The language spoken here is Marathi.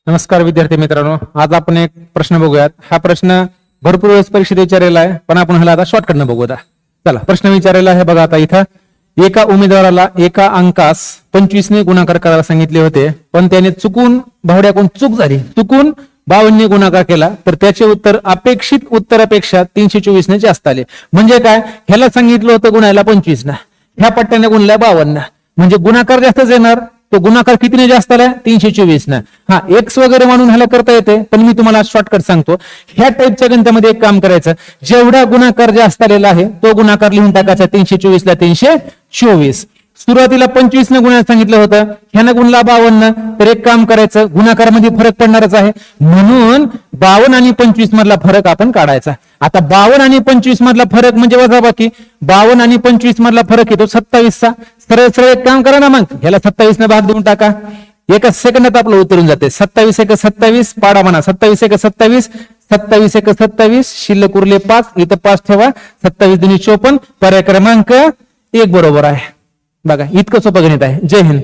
नमस्कार विद्यार्थी मित्रांनो, आज आपण एक प्रश्न बघूयात। हा प्रश्न भरपूर वेळेस परीक्षेत विचारलेला आहे, पण आपण ह्याला आता शॉर्टकट न बघूया। चला, प्रश्न विचारलेला आहे बघा। आता इथं एका उमेदवाराला एका अंकास 25 ने गुणाकार करायला सांगितले होते, पण त्याने चुकून भावड्याकडून चूक झाली, चुकून 52 ने गुणाकार केला, तर त्याचे उत्तर अपेक्षित उत्तरापेक्षा 324 ने जास्त आले। म्हणजे काय, ह्याला सांगितलं होतं गुणायला 25 ना, ह्या पट्ट्याने गुणल्या 52 म्हणजे गुणाकार जास्तच येणार। तो गुणाकार कितीने जास्त आला? 324 ना। हा, एक्स वगैरे म्हणून ह्याला करता येते, पण मी तुम्हाला शॉर्टकट सांगतो। ह्या टाईपच्या गणितामध्ये एक काम करायचं, जेवढा गुणाकार जास्त आलेला आहे तो गुणाकार लिहून टाकायचा 324 ला 324। सुरुवातीला 25 ने गुणाकार सांगितलं होतं, ह्यानं गुणला 52, तर एक काम करायचं, गुणाकारामध्ये फरक पडणारच आहे, म्हणून 52 आणि 25 मधला फरक आपण काढायचा। आता 52 आणि 25 मधला फरक म्हणजे वजाबाकी, 52 आणि 25 मधला फरक येतो 27 चा। सरळ सरळ एक काम करा ना, मग ह्याला 27 ने भाग देऊन टाका, एका सेकंदात आपलं उतरून जाते। 27 एक 27, पाडा म्हणा, 27 एक 27, 27 एक 27, शिल्लक उरले 5, इथं 5 ठेवा, 27 दुनी 54, पर्याय क्रमांक 1 बरोबर आहे। बघा, इतकं सोपं गणित आहे। जय हिंद।